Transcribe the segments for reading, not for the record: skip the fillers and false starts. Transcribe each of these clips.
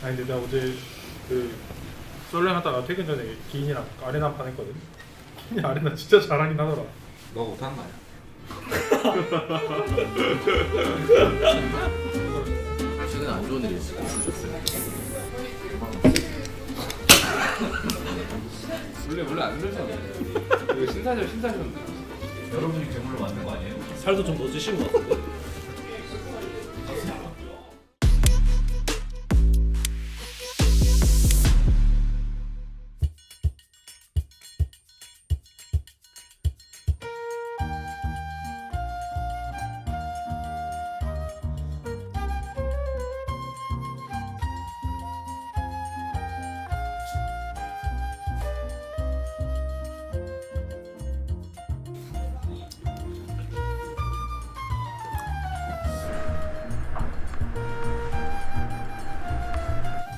아니 근데 나 어제 그 솔랭 하다가 퇴근 전에 기인이랑 아레나 한 판 했거든. 기인이 아레나 진짜 잘하긴 하더라. 너가 못하는 거 아니야? 최근에 안 좋은 일이 있으셨어요? 원래 안 그러잖아. 이거 신사점. 여러분이 괴물로 만든 거 아니에요? 살도 좀 더 찌신 것 같은데?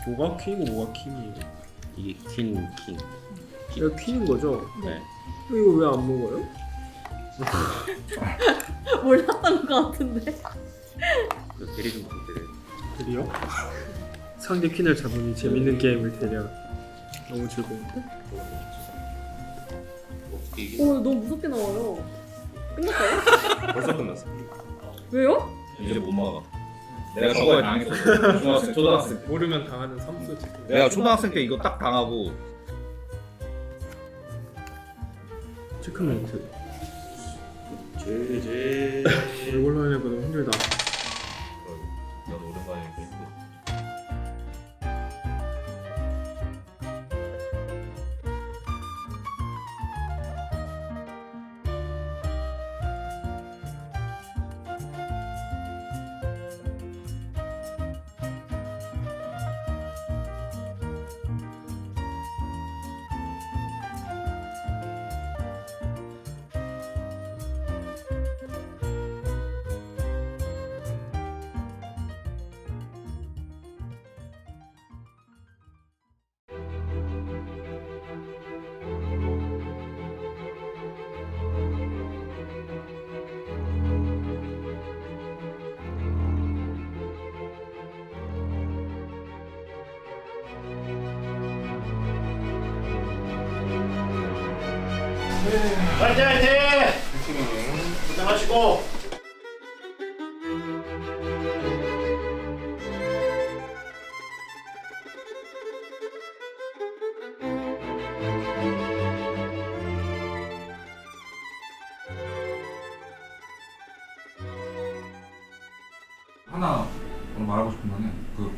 뭐가 퀸이고 뭐가 킹이에요? 이게 퀸. 이거 퀸인 거죠? 네. 이거 왜 안 먹어요? 몰랐던 것 같은데. 그 대리 좀 부탁드려요. 드디어? 상대 퀸을 잡으니 재밌는 게임을 되려. 너무 즐거운데? 오, 너무 무섭게 나와요. 끝났어요? 벌써 끝났어. 왜요? 이제 못 막아. 내가 저거에 당했었어. 초등학생 때. 모르면 당하는 삼수 지금. 내가 초등학생 때 이거 딱 당하고 체크멘트. 제제 이걸로 하니까 너무 힘들다. 나도 오랜만에 이거 했고. 화이팅 화이팅! 고생하시고 하나 오늘 말하고 싶은 거는 그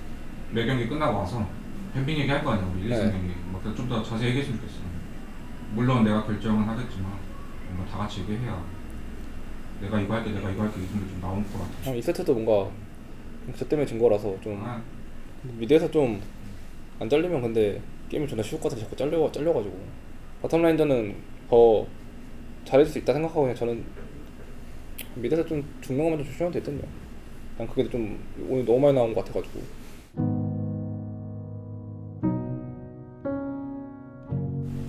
매 경기 끝나고 와서 뱀핑 얘기 할 거 아니야 우리 1승 경기. 좀 더 자세히 얘기했으면 좋겠어. 물론 내가 결정은 하겠지만 뭔가 다 같이 얘기해야 내가 이거 할게 이런 게 좀 나올 것 같아. 이 세트도 뭔가 저 때문에 진 거라서 좀 아, 미드에서 좀 안 잘리면 근데 게임이 존나 쉬울 것 같아서 자꾸 잘려가지고 바텀 라인전은 더 잘해줄 수 있다 생각하고 그냥 저는 미드에서 좀 죽는 것만 좀 조심하면 됐던데 난 그게 좀 오늘 너무 많이 나온 것 같아가지고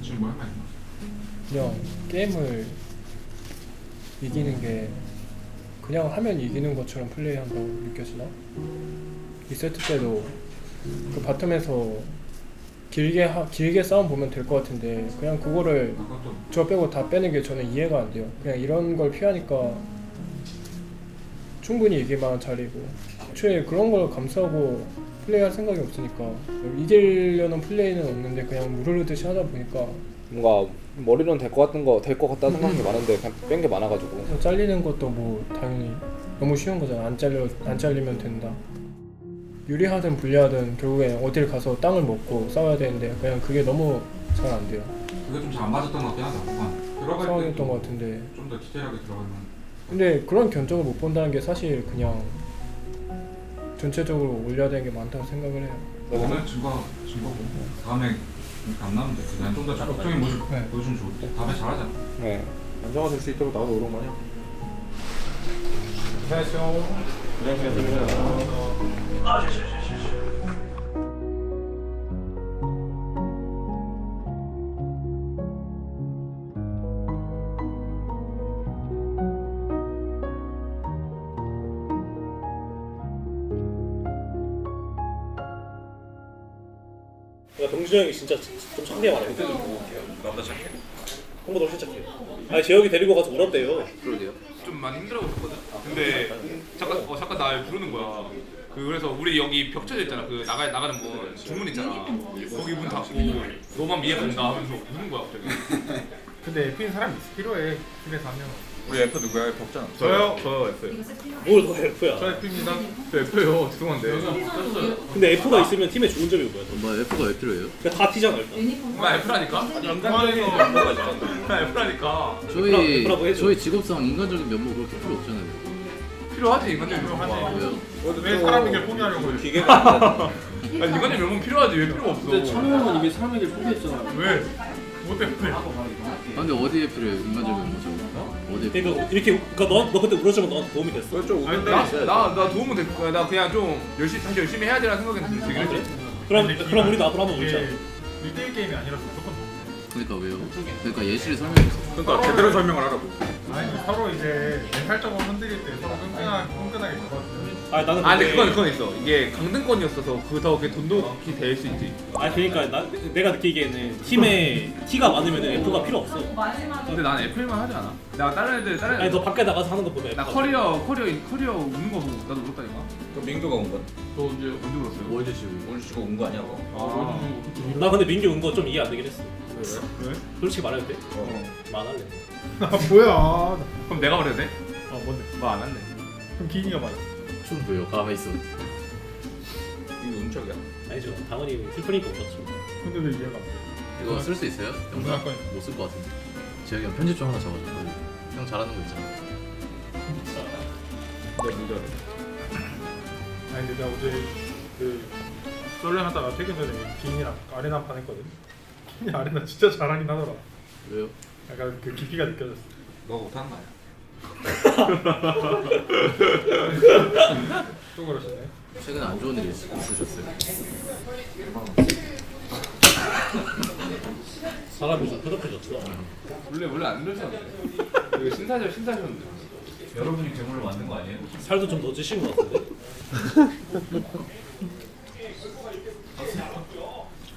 지금 뭐 할까 있나? 그냥 게임을 이기는 게 그냥 하면 이기는 것처럼 플레이한다고 느껴지나? 이 세트 때도 그 바텀에서 길게 싸움 보면 될 것 같은데 그냥 그거를 그것도 저 빼고 다 빼는 게 저는 이해가 안 돼요. 그냥 이런 걸 피하니까 충분히 이기만 잘이고 애초에 그런 걸 감수하고 플레이할 생각이 없으니까 이기려는 플레이는 없는데 그냥 무르르듯이 하다 보니까 뭔가 머리로는 될 것 같다 생각하는 게 많은데 그냥 뺀 게 많아가지고 그래서 잘리는 것도 뭐 당연히 너무 쉬운 거잖아. 안 잘리면 된다. 유리하든 불리하든 결국에 어딜 가서 땅을 먹고 싸워야 되는데 그냥 그게 너무 잘 안 돼요. 그게 좀 잘 안 맞았던 것 같긴 하다. 들어갈 상황이었던 것 같은데 때좀 더 디테일하게 들어가면 근데 그런 견적을 못 본다는 게 사실 그냥 전체적으로 올려야 되는 게 많다고 생각을 해요. 오늘 증거고 다음에 안 나오면 돼. 그냥 좀 더 적극적인 모습 네. 보여주면 좋을 때 다음에 잘하자. 네. 안정화 될 수 있도록 나도 노력 많이 하고. 아, 그러니까 동준이 형이 진짜 좀 착해 말해. 그때도 보고 올게요. 나보다 착해. 형보다 훨씬 착해. 아니 재혁이 데리고 가서 울었대요. 그러게요. 좀 많이 힘들어졌거든. 근데 잠깐 날 부르는 거야. 그래서 우리 여기 벽 쳐져 있잖아. 그 나가는 문 중문 있잖아. 거기 문 닫고 너만 이해한다 하면서 우는 거야 갑자기. 근데 F인 사람이 필요해. 팀에서 한 명. 우리 F 누구야? F 없잖아. 저요? 저 F요. 뭘 더 F야? 저 F입니다. 저 F요. 죄송한데. 근데 F가 있으면 팀의 좋은 점이 뭐야? 엄마 F가 왜 필요해요? 그냥 다 T잖아 일단. 나 F라니까. 인간적인 뭐가 있잖아. 나 F라니까. F라고 해줘. 저희 직업상 인간적인 면모 그렇게 필요 없잖아요. 필요하지 인간적인 면모. 왜요? 왜 사람에게 포기하려고 해? 기계가 아니 인간적인 면모 필요하지 왜 필요 없어? 근데 찬우 형은 이미 사람에게 포기했잖아. 왜? 뭐 때문에? 아, 근데 어디에 필요해요? 인간적인 면모죠. 어디에 필요해요? 그러니까 이렇게 그러니까 너 그때 울었지만 너한테 도움이 됐어. 나 도움은 될 거야. 나 그냥 좀 다시 열심히 해야 되라는 생각이 들긴 했지. 그럼 우리 나도 한번 울자. 1대1 게임이 아니라서 무조건 그러니까 왜요? 그러니까 예시를 설명해주세요. 그러니까 제대로 설명을 하라고. 아니 서로 이제 멘탈적으로 흔들릴 때 서로 끈끈하게 잡아주는. 아니 나는 아 근데 그건 있어. 이게 강등권이었어서 더 돈독히 될 수 있지. 아니 그러니까 내가 느끼기에는 팀에 T가 많으면 F가 필요 없어. 근데 난 F만 하지 않아. 나 다른 아니 너 밖에 나가서 하는 것보다 나 F가 커리어 우는 거 보고 나도 울었다니까. 그럼 민규가 온 거야? 저 언제 울었어요? 월드 지우. 오늘 주고 온 거 아니야? 그거? 나 근데 민규 온 거 좀 이해 안 되긴 했어. 왜? 솔직히 말해도 돼? 어. 말할래. 아 뭐야? 그럼 내가 말해도 돼? 뭔데? 뭐 안 할래. 그럼 기인이가 말해. 좀 왜요? 가만히 있어. 이거 운척이야? 아니죠. 당연히 슬프니까 울었죠. 근데 왜 이해가 안 돼? 이거 쓸 수 있어요? 영상? 영상권. 못 쓸 것 같은데. 재혁이 형 편집 좀 하나 잡아줘. 형 잘하는 거 있잖아. 내가 문제 아니 근데 내가 어제 그 썰렌 하다가 퇴근 전에 기인이랑 아레나 한 판 했거든. 기인이 아레나 진짜 잘하긴 하더라. 왜요? 약간 그 깊이가 느껴졌어. 너가 못하는 거 아니야? 또 그러시네. 최근에 안 좋은 일 있으셨어요? 사람이 좀 표독해졌어. 원래 안 그랬었는데. 이거 신사셨는데. 여러분이 괴물을 만든 거 아니에요? 살도 좀 더 찌신 것 같은데?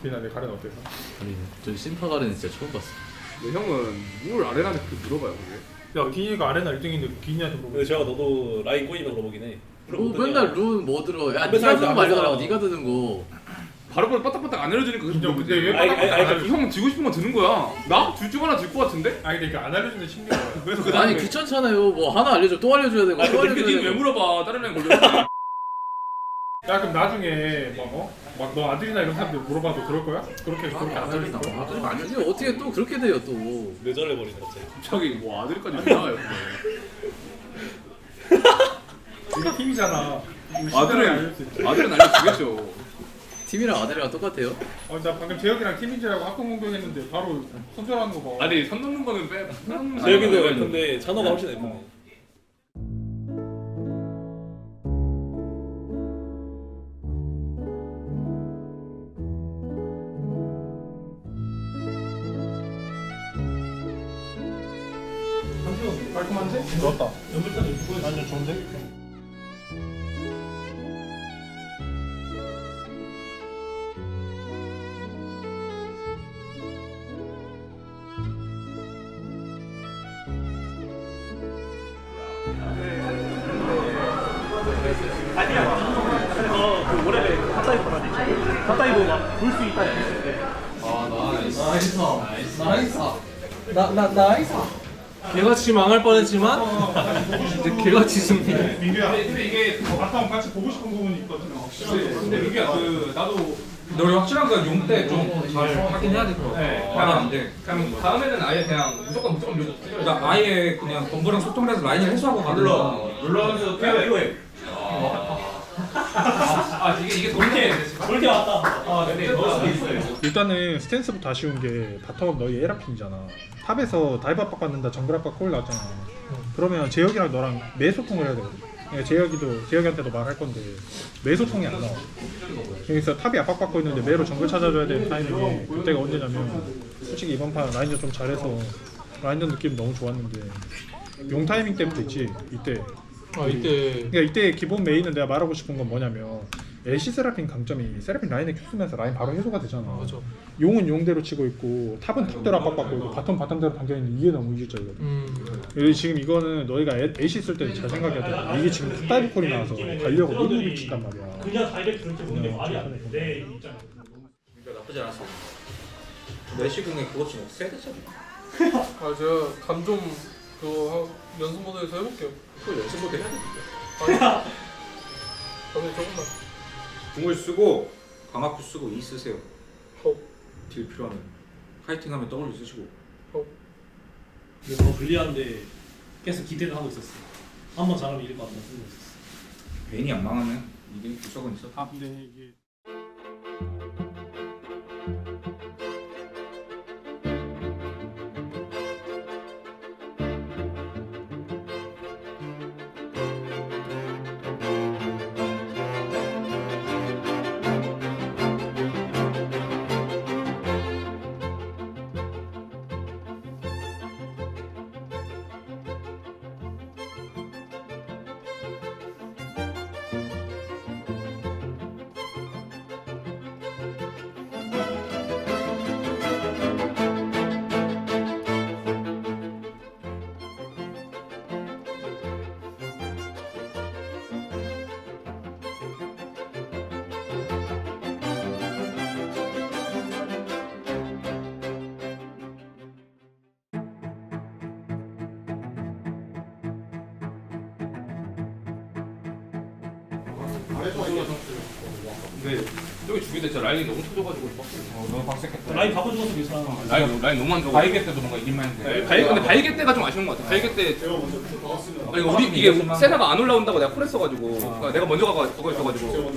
기인아 내 가렌 어땠어? 아니, 전 심파가르는 진짜 처음 봤어. 근데 형은 뭘 아레나한테 그렇게 물어봐요 그게? 야 기인이가 아레나 1등인데 기인이한테 물어보고. 근데 제가 너도 라인 꼬이면 물어보긴 해. 맨날 룬뭐 들어. 야, 맨날 네가 드는 거 나가서. 알려달라고. 네가 드는 거. 바로바로 빠딱빠딱 안 알려주니까 인정. 근데 왜 아니, 빠딱빠딱 형 지고 싶은 거 드는 거야. 나? 둘 중 하나 질 것 같은데? 아니 근데 안 알려주는 심리가 뭐야? 그래서 그 아니 다음에 귀찮잖아요. 뭐 하나 알려줘 또 알려줘야 되고 또 알려줘야 니왜 되고. 물어봐? 다른 애 걸려. 야 그럼 나중에 막 너 아들이나 이런 사람들 물어봐도 그럴 거야? 그렇게 안 알려줄 거야? 아니 어떻게 또 그렇게 돼요 또. 뇌절해버린다 갑자기. 갑자기 뭐 아들까지 왜 나와요? 우리 팀이잖아. 우리 알려줄 수 있지. 아들은 알려주겠죠. 팀이랑 아들이랑 똑같아요? 나 방금 재혁이랑 팀인 줄 알고 학교 공격했는데 바로 손절하는 거 봐. 아니 선 넘는 거는 빼. 재혁이도 근데 찬호가 훨씬 예쁘네. 깔끔한데? 좋았다. 완전 좋은데? 그 올해 탑다이브 하지. 탑다이브 막볼수 있다 했을 때. 개같이 망할 뻔했지만 이제 개같이 승리. 민규야. 근데 이게 바텀 같이 보고 싶은 부분이 있거든. 근데 민규야 그 나도 너희 확실한 건 용 때 좀 잘 하긴 해야 될 것 같아. 네. 그냥 다음에는 아예 그냥 무조건 나 아예 그냥 건보랑 소통을 해서 라인을 해소하고 가든가. 물론 필요해. 아 이게 돌게 그렇게 왔다. 아 근데 넣을 수도 있어요. 일단은 스탠스부터 아쉬운 게 바텀 너희 에라핀이잖아. 탑에서 다이브 압박 받는다 정글 압박 콜 나왔잖아. 그러면 재혁이랑 너랑 매소통을 해야 되거든. 그러니까 재혁이한테도 말할 건데 매소통이 안 나와. 여기서 탑이 압박받고 있는데 매로 정글 찾아줘야 되는 타이밍에 그때가 언제냐면 솔직히 이번 판 라인전 좀 잘해서 라인전 느낌 너무 좋았는데 용 타이밍 때부터 있지 이때. 아 이때 그러니까 이때 기본 메인은 내가 말하고 싶은 건 뭐냐면 애쉬 세라핀 강점이 세라핀 라인에 큐 쓰면서 라인 바로 해소가 되잖아. 맞아. 용은 용대로 치고 있고 탑은 탑대로 압박받고 있고 바텀대로 당겨있는 이게 너무 이질적이거든. 그리고 지금 이거는 너희가 애쉬 쓸 때 잘 생각해야 돼. 이게 지금 탑다이브 콜이 나와서 달려고 너무 미친단 말이야. 그냥 다이렉트 그렇게 보는 게 말이 안 돼. 내 입장에서. 나쁘지 않았어. 내시궁에 그것 좀 없애야 되잖아. 아 제가 감좀 연습 모드에서 해볼게요. 그걸 연습 모드 해야 돼. 저는 조금만. 궁을 쓰고 강화쿠 쓰고 E 쓰세요. 어. 딜 필요하면 파이팅하면 W 쓰시고. 근데 너무 불리한데 계속 기대를 하고 있었어. 한번 잘하면 이길 것 같다는 생각이 있었어. 베인이 안 망하면 이게 구석은 있어. 아 근데 이게 근데 저기 죽일 때 진짜 라인이 너무 터져가지고 너무 빡셌겠다. 라인 바꿔줘서 괜찮아. 라인 너무 안 좋아. 바이게 때도 뭔가 이길만 했는데. 근데 바이게 때가 좀 아쉬운 것 같아. 바이게 때 아니, 우리 이게 세나가 안 올라온다고 내가 콜했어가지고 그러니까 내가 먼저 가고 그거 있어가지고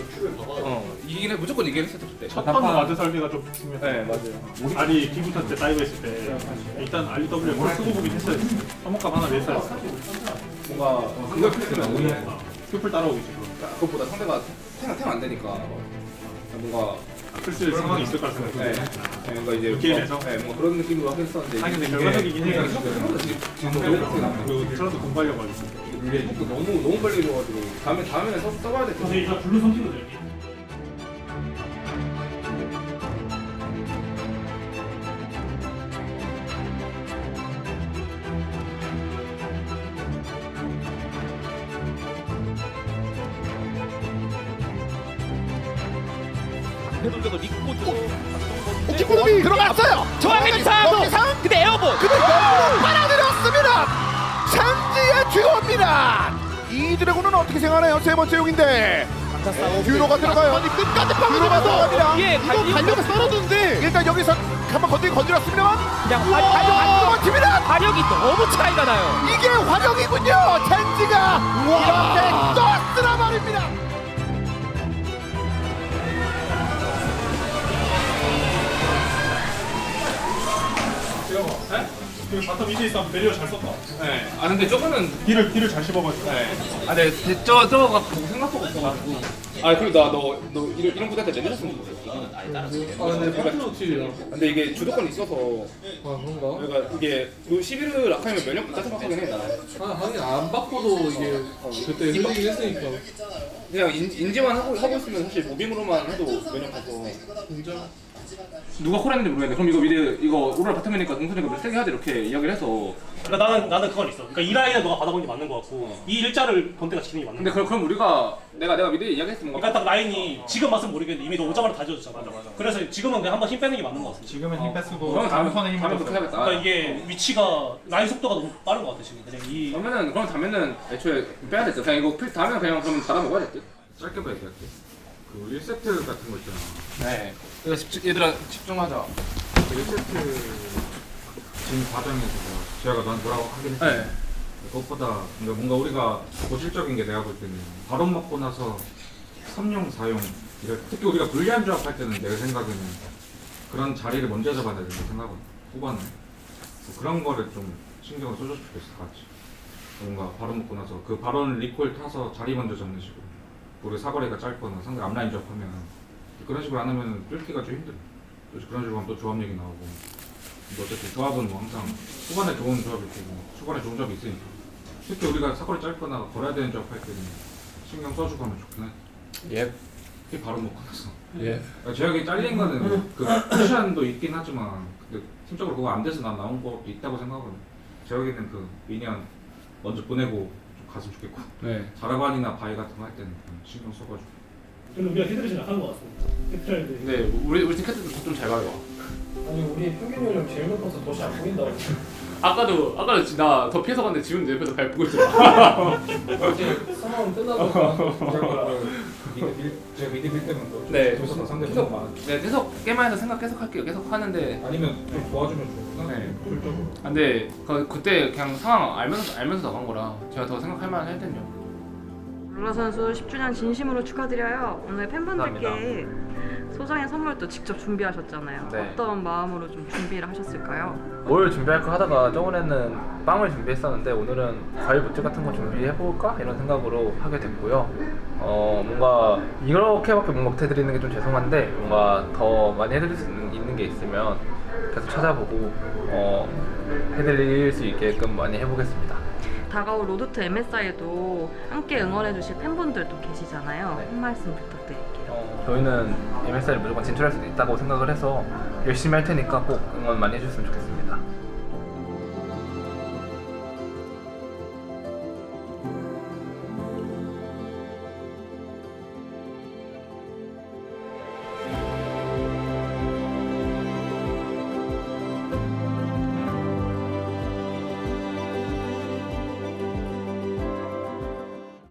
이기긴 해. 무조건 이기긴 했을 때. 첫번 와드 설계가 좀 중요해. 네 맞아요. 아니 비부터 때 다이브 했을 때 일단 RW에 뭘 쓰고 보긴 했어요. 화목값 하나 냈어요. 뭔가 그걸 필수면 큐플 따라오겠지 그럼. 그것보다 상대가 탱안 되니까 뭔가 풀쓸 상황이 있을 거라 생각해. 뭔가 이제 게임에서? 뭔가 그런 느낌으로 하긴 했었는데 아니 근데 결과적이긴 해. 지금 너무 그 트라도 공부하려고 하겠어. 너무 빨리 줘가지고 다음에는 써봐야 될 것 같아. 근데 일단 블루 선택도 될게. 오키코노미 들어갔어요. 저항의 상황. 근데 에어본. 근데 빨아들였습니다. 찬지의 최고입니다. 이 드래곤은 어떻게 생각하나요? 세 번째 용인데. 듀로가 들어가요. 끝까지 듀로가 들어갑니다. 이거 달려가 썰어주는데 일단 여기서 한번 건드렸습니다만 그냥 화력 안 버팁니다. 화력이 너무 차이가 나요. 이게 화력이군요. 찬지가 이렇게 떴으나 말입니다. 그 바텀 미드 있으면 베리어 잘 썼다. 네. 아 근데 저거는 딜을 잘 씹어가지고. 네. 아 근데 저거가 생각보다 없어가지고. 아 그리고 너 이런 부대 때 내줬으면 좋겠어. 아 근데 파트너티야. 근데 이게 주도권이 있어서 아 그런가? 그러니까 이게 11을 아카이면 면역 붙다 생각하긴 해 나. 하긴 안 바꿔도 이게 그때 흘리긴 했으니까. 그냥 인지만 하고 있으면 사실 무빙으로만 해도 면역 가서. 진짜. 누가 콜했는지 모르겠는데 그럼 이거 미드 이거 오랄 바텀이니까 동선이가 세게 하자 이렇게 이야기를 해서. 그러니까 나는 그건 있어. 그러니까 이 라인은 너가 받아보는 게 맞는 것 같고 이 일자를 번대가 지키는 게 맞는 것 근데 같아. 그럼 우리가 내가 미드 이야기했으면 그러니까 딱 라인이 지금 맛은 모르겠는데 이미 너 오자마자 다 지어졌잖아. 맞아. 그래서 지금은 그냥 한번 힘 빼는 게 맞는 것 같아. 지금은 힘 뺐고 그러면 다음 턴에 힘 다음에 뺐어. 그렇게 해야겠다. 그러니까 이게 위치가 라인 속도가 너무 빠른 것 같아 지금. 그냥 이 그럼 다음에는 애초에 빼야 됐죠. 그냥 이거 다음에 그냥 그럼 받아 먹어야 됐지. 짧게 봐야 돼. 그 1세트 같은 거 있잖아. 네. 얘들아 집중하자. 1세트 진 과정에서 제가 넌 뭐라고 하긴 했어. 네. 그것보다 뭔가 우리가 고질적인 게 내가 볼 때는 바론 먹고 나서 3용, 4용 특히 우리가 불리한 조합 할 때는 내 생각에는 그런 자리를 먼저 잡아야 된다고 생각은 후반에 그런 거를 좀 신경을 써줬으면 좋겠을 것 같지. 뭔가 바론 먹고 나서 그 바론 리콜 타서 자리 먼저 잡는 식으로 우리 사거리가 짧거나 상대 앞라인 조합하면 그런 식으로 안 하면 뚫기가 좀 힘들어. 또 그런 식으로 하면 또 조합 얘기 나오고 근데 어쨌든 조합은 뭐 항상 후반에 좋은 조합이 있고 초반에 좋은 조합이 있으니까 특히 우리가 사거리 짧거나 걸어야 되는 조합 할 때는 신경 써주고 하면 좋긴 해. 예. 피 바로 먹고 나서. 예. 제약이 잘린 거는 그 쿠션도 있긴 하지만 근데 팀적으로 그거 안 돼서 난 나온 것도 있다고 생각하거든. 제약이는 그 미니언 먼저 보내고 좀 갔으면 좋겠고 네. 자라반이나 바이 같은 거 할 때는 신경 써가지고. 저는 우리가 히드레이션 약한 것 같습니다. 히드레이션 근데 우리 팀 캐트도 좀잘 가요. 아니 우리 평균율 제일 높아서 덫이 안 보인다고. 아까도 나 더 피해서 갔는데 지금 내 옆에서 발 보고 있잖아. 어제 상황 끝나서 제가 미드 빌 때는 또 네. 조선 상대편 많아. 네, 계속 게임에서 생각 계속 할게요. 계속 하는데. 아니면 좀 도와주면 좋구나. 네. 효율적으로. 근데 그때 그냥 상황 알면서 나간 거라 제가 더 생각할 만한 할 텐요. 룰라 선수 10주년 진심으로 축하드려요. 오늘 팬분들께 소정의 선물도 직접 준비하셨잖아요. 네. 어떤 마음으로 좀 준비를 하셨을까요? 뭘 준비할까 하다가 저번에는 빵을 준비했었는데 오늘은 과일 무트 같은 거 준비해볼까? 이런 생각으로 하게 됐고요. 뭔가 이렇게밖에 못 해드리는 게 좀 죄송한데 뭔가 더 많이 해드릴 수 있는 게 있으면 계속 찾아보고 해드릴 수 있게끔 많이 해보겠습니다. 다가올 로드투 MSI에도 함께 응원해주실 팬분들도 계시잖아요. 네. 한 말씀 부탁드릴게요. 저희는 MSI를 무조건 진출할 수 있다고 생각을 해서 열심히 할 테니까 꼭 응원 많이 해주셨으면 좋겠습니다.